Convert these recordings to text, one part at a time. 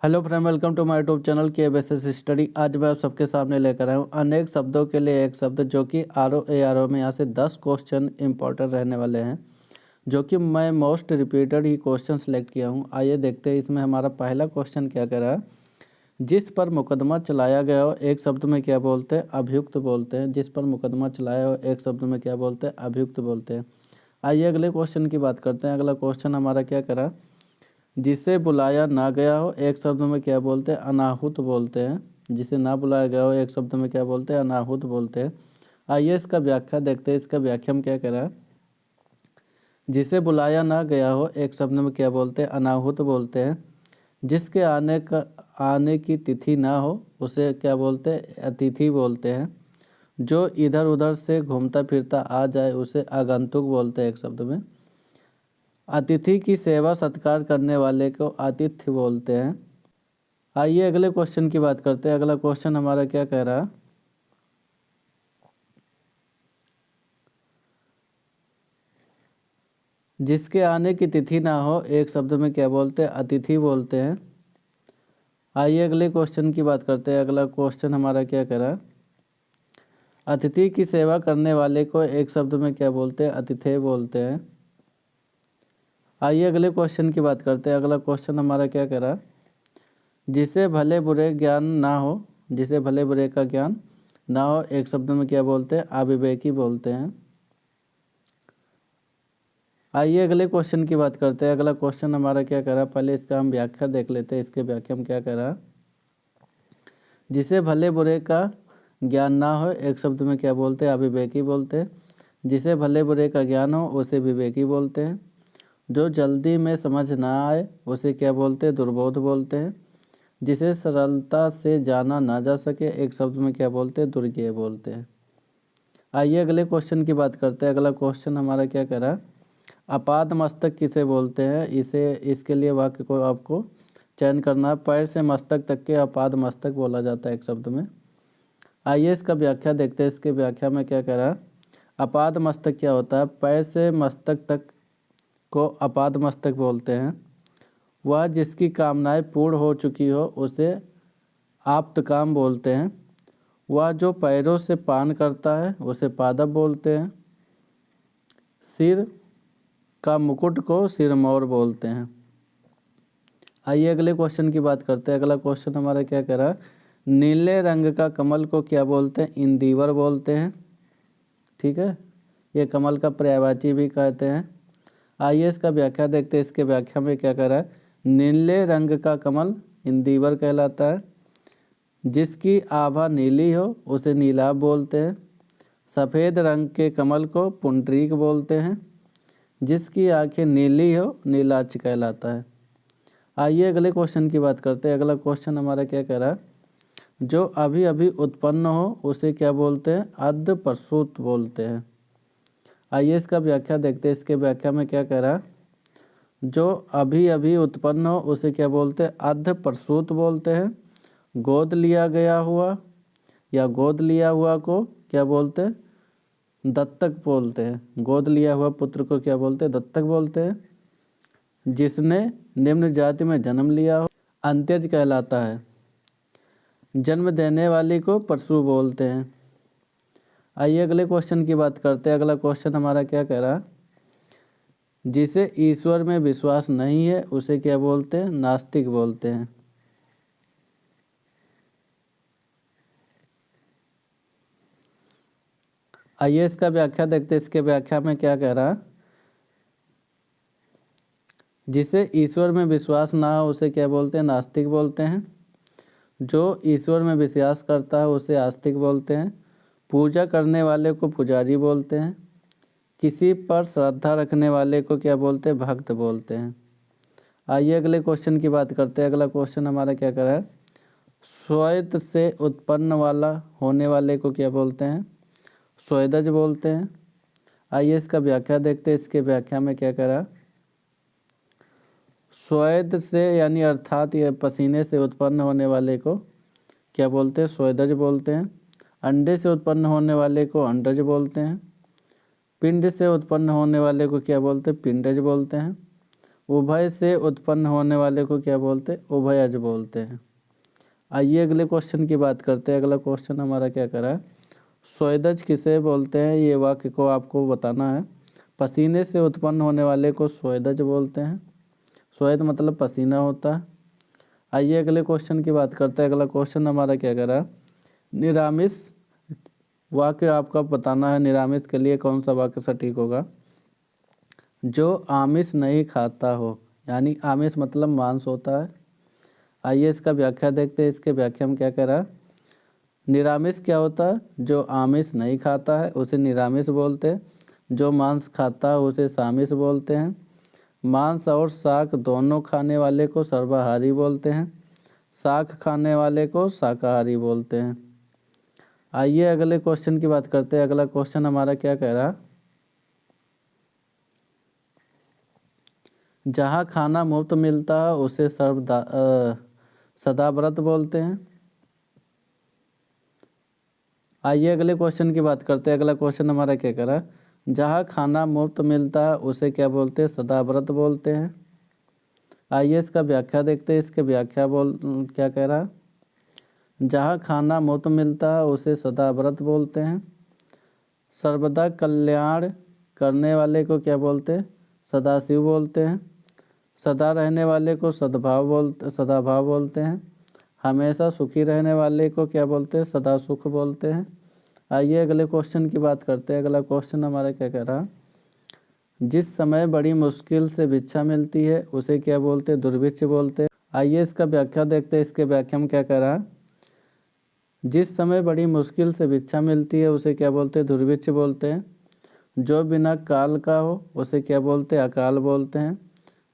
Hello friend, welcome to my YouTube channel के basis study. आज मैं आप सबके सामने लेकर आया हूँ अनेक शब्दों के लिए एक शब्द, जो कि आर ओ में यहाँ से 10 क्वेश्चन इंपॉर्टेंट रहने वाले हैं, जो कि मैं मोस्ट रिपीटेड ही क्वेश्चन सेलेक्ट किया हूँ। आइए देखते हैं इसमें हमारा पहला क्वेश्चन क्या कह रहा है। जिस पर मुकदमा चलाया गया हो एक शब्द में क्या बोलते हैं? अभियुक्त बोलते हैं। जिस पर मुकदमा चलाया हो एक शब्द में क्या बोलते हैं? अभियुक्त बोलते हैं। आइए अगले क्वेश्चन की बात करते हैं। अगला क्वेश्चन हमारा क्या करा, जिसे बुलाया ना गया हो एक शब्द में क्या बोलते हैं? अनाहुत बोलते हैं। जिसे ना बुलाया गया हो एक शब्द में क्या बोलते हैं? अनाहुत बोलते हैं। आइए इसका व्याख्या देखते हैं। इसका व्याख्या में क्या कह रहा है। जिसे बुलाया ना गया हो एक शब्द में क्या बोलते हैं? अनाहुत बोलते हैं। जिसके आने की तिथि ना हो उसे क्या बोलते हैं? अतिथि बोलते हैं। जो इधर उधर से घूमता फिरता आ जाए उसे आगंतुक बोलते हैं एक शब्द में। अतिथि की सेवा सत्कार करने वाले को आतिथ्य बोलते हैं। आइए अगले क्वेश्चन की बात करते हैं। अगला क्वेश्चन हमारा क्या कह रहा है, जिसके आने की तिथि ना हो एक शब्द में क्या बोलते हैं? अतिथि बोलते हैं। आइए अगले क्वेश्चन की बात करते हैं। अगला क्वेश्चन हमारा क्या कह रहा है, अतिथि की सेवा करने वाले को एक शब्द में क्या बोलते हैं? अतिथेय बोलते हैं। आइए अगले क्वेश्चन की बात करते हैं। अगला क्वेश्चन हमारा क्या कह रहा है, जिसे भले बुरे ज्ञान ना हो, जिसे भले बुरे का ज्ञान ना हो एक शब्द में क्या बोलते हैं? अविवेकी बोलते हैं। आइए अगले क्वेश्चन की बात करते हैं। अगला क्वेश्चन हमारा क्या कह रहा है, पहले इसका हम व्याख्या देख लेते हैं। इसके व्याख्या में क्या कह रहा है, जिसे भले बुरे का ज्ञान ना हो एक शब्द में क्या बोलते हैं? अविवेकी बोलते हैं। जिसे भले बुरे का ज्ञान हो उसे विवेकी बोलते हैं। जो जल्दी में समझ ना आए उसे क्या बोलते हैं? दुर्बोध बोलते हैं। जिसे सरलता से जाना ना जा सके एक शब्द में क्या बोलते हैं? दुर्ज्ञेय बोलते हैं। आइए अगले क्वेश्चन की बात करते हैं। अगला क्वेश्चन हमारा क्या कह रहा है, अपाद मस्तक किसे बोलते हैं? इसके लिए वाक्य को आपको चयन करना है। पैर से मस्तक तक के अपाद मस्तक बोला जाता है एक शब्द में। आइए इसका व्याख्या देखते हैं। इसके व्याख्या में क्या कह रहा है, अपाद मस्तक क्या होता है? पैर से मस्तक तक को अपाद मस्तक बोलते हैं। वह जिसकी कामनाएं पूर्ण हो चुकी हो उसे आप्त काम बोलते हैं। वह जो पैरों से पान करता है उसे पादप बोलते हैं। सिर का मुकुट को सिरमौर बोलते हैं। आइए अगले क्वेश्चन की बात करते हैं। अगला क्वेश्चन हमारा क्या कह रहा है, नीले रंग का कमल को क्या बोलते हैं? इंदिवर बोलते हैं। ठीक है, ये कमल का पर्यायवाची भी कहते हैं। आइए इसका व्याख्या देखते हैं। इसके व्याख्या में क्या कह रहा है, नीले रंग का कमल इंदिवर कहलाता है। जिसकी आभा नीली हो उसे नीलाभ बोलते हैं। सफ़ेद रंग के कमल को पुंडरीक बोलते हैं। जिसकी आंखें नीली हो नीलाच कहलाता है। आइए अगले क्वेश्चन की बात करते हैं। अगला क्वेश्चन हमारा क्या कह रहा है, जो अभी अभी उत्पन्न हो उसे क्या बोलते हैं? अद्ध प्रसूत बोलते हैं। आइए इसका व्याख्या देखते हैं। इसके व्याख्या में क्या कह रहा है, जो अभी अभी उत्पन्न हो उसे क्या बोलते हैं? अद्ध प्रसूत बोलते हैं। गोद लिया गया हुआ या गोद लिया हुआ को क्या बोलते हैं? दत्तक बोलते हैं। गोद लिया हुआ पुत्र को क्या बोलते हैं? दत्तक बोलते हैं। जिसने निम्न जाति में जन्म लिया हो अंत्यज कहलाता है। जन्म देने वाली को परशु बोलते हैं। आइए अगले क्वेश्चन की बात करते हैं। अगला क्वेश्चन हमारा क्या कह रहा है, जिसे ईश्वर में विश्वास नहीं है उसे क्या बोलते हैं? नास्तिक बोलते हैं। आइए इसका व्याख्या देखते हैं। इसके व्याख्या में क्या कह रहा है, जिसे ईश्वर में विश्वास ना हो उसे क्या बोलते हैं? नास्तिक बोलते हैं। जो ईश्वर में विश्वास करता है उसे आस्तिक बोलते हैं। पूजा करने वाले को पुजारी बोलते हैं। किसी पर श्रद्धा रखने वाले को क्या बोलते हैं? भक्त बोलते हैं। आइए अगले क्वेश्चन की बात करते हैं। अगला क्वेश्चन हमारा क्या कर रहा है, स्वेद से उत्पन्न वाला होने वाले को क्या बोलते हैं? स्वेदज बोलते हैं। आइए इसका व्याख्या देखते हैं। इसके व्याख्या में क्या कह रहा है, स्वेद से यानी अर्थात ये पसीने से उत्पन्न होने वाले को क्या बोलते हैं? स्वेदज बोलते हैं। अंडे से उत्पन्न होने वाले को अंडज बोलते हैं। पिंड से उत्पन्न होने वाले को क्या बोलते हैं? पिंडज बोलते हैं। उभय से उत्पन्न होने वाले को क्या बोलते हैं? उभयज बोलते हैं। आइए अगले क्वेश्चन की बात करते हैं। अगला क्वेश्चन हमारा क्या करा है? स्वेदज किसे बोलते हैं? ये वाक्य को आपको बताना है। पसीने से उत्पन्न होने वाले को स्वेदज बोलते हैं। स्वेद मतलब पसीना होता है। आइए अगले क्वेश्चन की बात करते हैं। अगला क्वेश्चन हमारा क्या करा? निरामिष वाक्य आपका बताना है। निरामिष के लिए कौन सा वाक्य सटीक होगा? जो आमिष नहीं खाता हो, यानी आमिष मतलब मांस होता है। आइए इसका व्याख्या देखते हैं। इसके व्याख्या में क्या करा? निरामिष क्या होता है? जो आमिष नहीं खाता है उसे निरामिष बोलते हैं। जो मांस खाता है उसे सामिष बोलते हैं। मांस और शाक दोनों खाने वाले को सर्वाहारी बोलते हैं। शाक खाने वाले को शाकाहारी बोलते हैं। आइए अगले क्वेश्चन की बात करते हैं। अगला क्वेश्चन हमारा क्या कह रहा? जहाँ खाना मुफ्त मिलता है उसे सदाव्रत बोलते हैं। आइए अगले क्वेश्चन की बात करते हैं। अगला क्वेश्चन हमारा क्या कह रहा है? जहाँ खाना मुफ्त मिलता है उसे क्या बोलते हैं? सदाव्रत बोलते हैं। आइए इसका व्याख्या देखते हैं। इसके व्याख्या क्या कह रहा है? जहाँ खाना मुफ्त मिलता है उसे सदाव्रत बोलते हैं। सर्वदा कल्याण करने वाले को क्या बोलते हैं? सदाशिव बोलते हैं। सदा रहने वाले को सदाभाव बोलते हैं। हमेशा सुखी रहने वाले को क्या बोलते हैं? सदा सुख बोलते हैं। आइए अगले क्वेश्चन की बात करते हैं। अगला क्वेश्चन हमारा क्या कह रहा? जिस समय बड़ी मुश्किल से भिक्षा मिलती है उसे क्या बोलते हैं? दुर्भिक्ष बोलते हैं। आइए इसका व्याख्या देखते हैं। इसके व्याख्या में क्या कह रहा? जिस समय बड़ी मुश्किल से भिक्षा मिलती है उसे क्या बोलते हैं? दुर्भिक्ष बोलते हैं। जो बिना काल का हो उसे क्या बोलते हैं? अकाल बोलते हैं।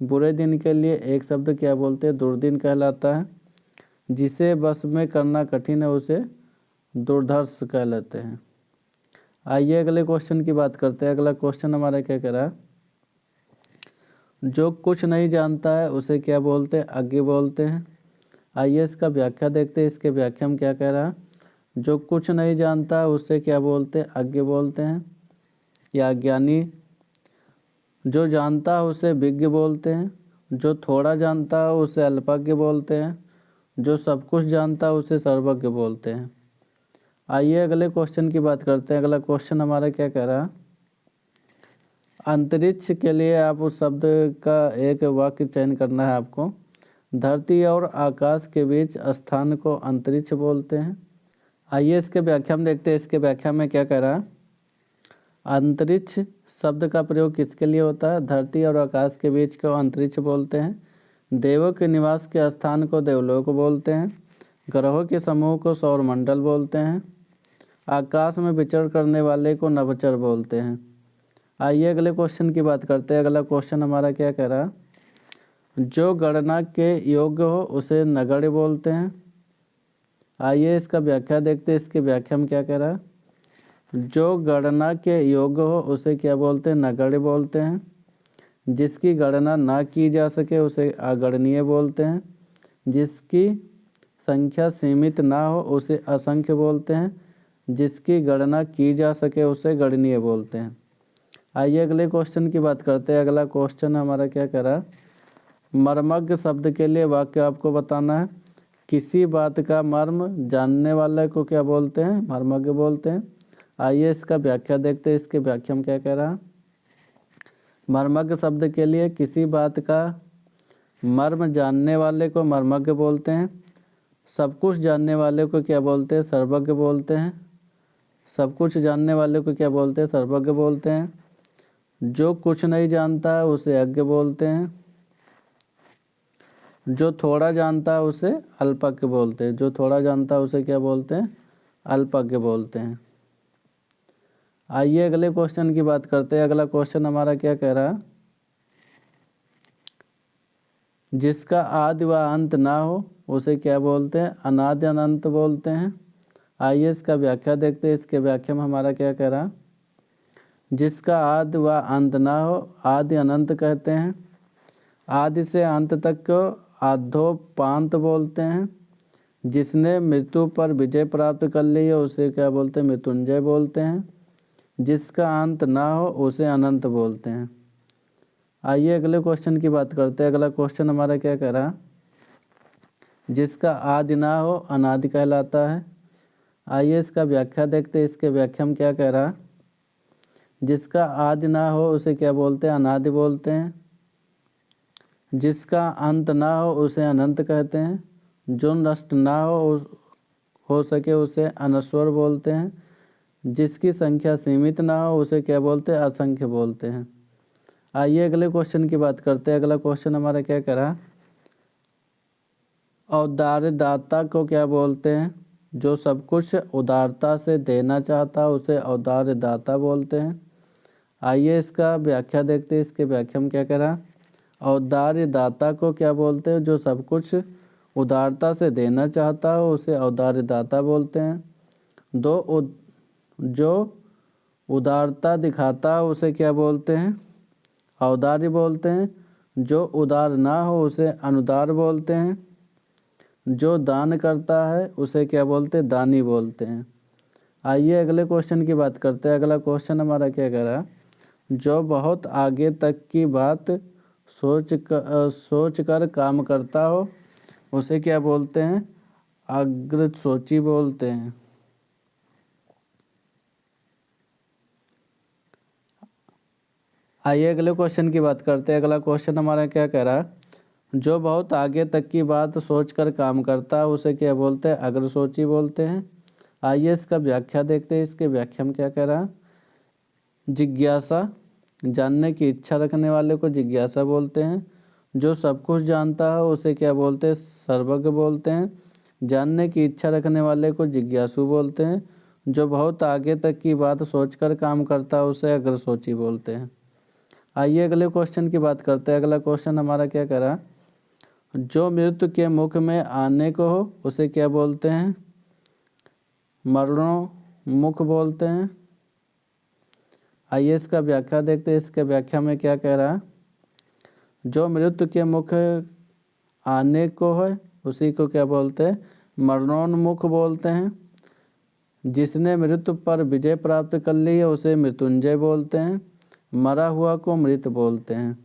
बुरे दिन के लिए एक शब्द क्या बोलते हैं? दुर्दिन कहलाता है। जिसे बस में करना कठिन है उसे दुर्धर्ष कहलाते हैं। आइए अगले क्वेश्चन की बात करते हैं। अगला क्वेश्चन हमारा क्या कह रहा है? जो कुछ नहीं जानता है उसे क्या बोलते हैं? अज्ञ बोलते हैं। आइए इसका व्याख्या देखते हैं। इसके व्याख्या में क्या कह रहा है? जो कुछ नहीं जानता उसे क्या बोलते हैं? अज्ञ बोलते हैं या अज्ञानी। जो जानता है उसे विज्ञ बोलते हैं। जो थोड़ा जानता है उसे अल्पज्ञ बोलते हैं। जो सब कुछ जानता है उसे सर्वज्ञ बोलते हैं। आइए अगले क्वेश्चन की बात करते हैं। अगला क्वेश्चन हमारा क्या कह रहा? अंतरिक्ष के लिए आप उस शब्द का एक वाक्य चयन करना है आपको। धरती और आकाश के बीच स्थान को अंतरिक्ष बोलते हैं। आइए इसके व्याख्या में देखते हैं। इसके व्याख्या में क्या कह रहा? अंतरिक्ष शब्द का प्रयोग किसके लिए होता है? धरती और आकाश के बीच को अंतरिक्ष बोलते हैं। देवों के निवास के स्थान को देवलोक बोलते हैं। ग्रहों के समूह को सौरमंडल बोलते हैं। आकाश में विचरण करने वाले को नभचर बोलते हैं। आइए अगले क्वेश्चन की बात करते हैं। अगला क्वेश्चन हमारा क्या कह रहा? जो गणना के योग्य हो उसे नगण्य बोलते हैं। आइए इसका व्याख्या देखते हैं। इसकी व्याख्या में क्या कह रहा? जो गणना के योग्य हो उसे क्या बोलते हैं? नगण्य बोलते हैं। जिसकी गणना ना की जा सके उसे अगणनीय बोलते हैं। जिसकी संख्या सीमित ना हो उसे असंख्य बोलते हैं। जिसकी गणना की जा सके उसे गणनीय बोलते हैं। आइए अगले क्वेश्चन की बात करते हैं। अगला क्वेश्चन हमारा क्या कह रहा? मर्मज्ञ शब्द के लिए वाक्य आपको बताना है। किसी बात का मर्म जानने वाले को क्या बोलते हैं? मर्मज्ञ बोलते हैं। आइए इसका व्याख्या देखते हैं। इसके व्याख्या में क्या कह रहा? मर्मज्ञ शब्द के लिए किसी बात का मर्म जानने वाले को मर्मज्ञ बोलते हैं। सब कुछ जानने वाले को क्या बोलते हैं? सर्वज्ञ बोलते हैं। सब कुछ जानने वाले को क्या बोलते हैं? सर्वज्ञ बोलते हैं। जो कुछ नहीं जानता है उसे अज्ञ बोलते हैं। जो थोड़ा जानता है उसे अल्पज्ञ बोलते हैं। जो थोड़ा जानता है उसे क्या बोलते हैं? अल्पज्ञ बोलते हैं। आइए अगले क्वेश्चन की बात करते हैं। अगला क्वेश्चन हमारा क्या कह रहा? जिसका आदि व अंत ना हो उसे क्या बोलते हैं? अनादि अनंत बोलते हैं। आइए इसका व्याख्या देखते हैं। इसके व्याख्या में हमारा क्या कह रहा? जिसका आदि व अंत ना हो आदि अनंत कहते हैं। आदि से अंत तक को आद्योपांत बोलते हैं। जिसने मृत्यु पर विजय प्राप्त कर ली है उसे क्या बोलते हैं? मृत्युंजय बोलते हैं। जिसका अंत ना हो उसे अनंत बोलते हैं। आइए अगले क्वेश्चन की बात करते हैं। अगला क्वेश्चन हमारा क्या कह रहा, जिसका आदि ना हो अनादि कहलाता है। आइए इसका व्याख्या देखते हैं, इसके व्याख्या में क्या कह रहा, जिसका आदि ना हो उसे क्या बोलते हैं, अनादि बोलते हैं। जिसका अंत ना हो उसे अनंत कहते हैं। जो नष्ट ना हो सके उसे अनश्वर बोलते हैं। जिसकी संख्या सीमित ना हो उसे क्या बोलते हैं, असंख्य बोलते हैं। आइए अगले क्वेश्चन की बात करते हैं। अगला क्वेश्चन हमारा क्या करा, औदार्य दाता को क्या बोलते हैं, जो सब कुछ उदारता से देना चाहता है उसे औदार्य दाता बोलते हैं। आइए इसका व्याख्या देखते हैं, इसके व्याख्या में क्या करा, औदार्य दाता को क्या बोलते हैं, जो सब कुछ उदारता से देना चाहता हो उसे औदार्य दाता बोलते हैं। जो उदारता दिखाता है उसे क्या बोलते हैं, औदार्य बोलते हैं। जो उदार ना हो उसे अनुदार बोलते हैं। जो दान करता है उसे क्या बोलते हैं, दानी बोलते हैं। आइए अगले क्वेश्चन की बात करते हैं। अगला क्वेश्चन हमारा क्या कह रहा, जो बहुत आगे तक की बात सोच कर काम करता हो उसे क्या बोलते हैं, अग्रसोची बोलते हैं। आइए अगले क्वेश्चन की बात करते हैं। अगला क्वेश्चन हमारा क्या कह रहा, जो बहुत आगे तक की बात सोचकर काम करता है उसे क्या बोलते हैं, अग्रसोची बोलते हैं। आइए इसका व्याख्या देखते हैं, इसके व्याख्या में क्या कह रहा, जिज्ञासा, जानने की इच्छा रखने वाले को जिज्ञासा बोलते हैं। जो सब कुछ जानता है उसे क्या बोलते हैं, सर्वज्ञ बोलते हैं। जानने की इच्छा रखने वाले को जिज्ञासु बोलते हैं। जो बहुत आगे तक की बात सोचकर काम करता है उसे अग्रसोची बोलते हैं। आइए अगले क्वेश्चन की बात करते हैं। अगला क्वेश्चन हमारा क्या करा, जो मृत्यु के मुख में आने को हो उसे क्या बोलते हैं, मरणोन्मुख बोलते हैं। आइए इसका व्याख्या देखते हैं, इसके व्याख्या में क्या कह रहा, जो मृत्यु के मुख आने को है उसी को क्या बोलते हैं, मरणोन्मुख बोलते हैं। जिसने मृत्यु पर विजय प्राप्त कर ली है उसे मृत्युंजय बोलते हैं। मरा हुआ को मृत बोलते हैं।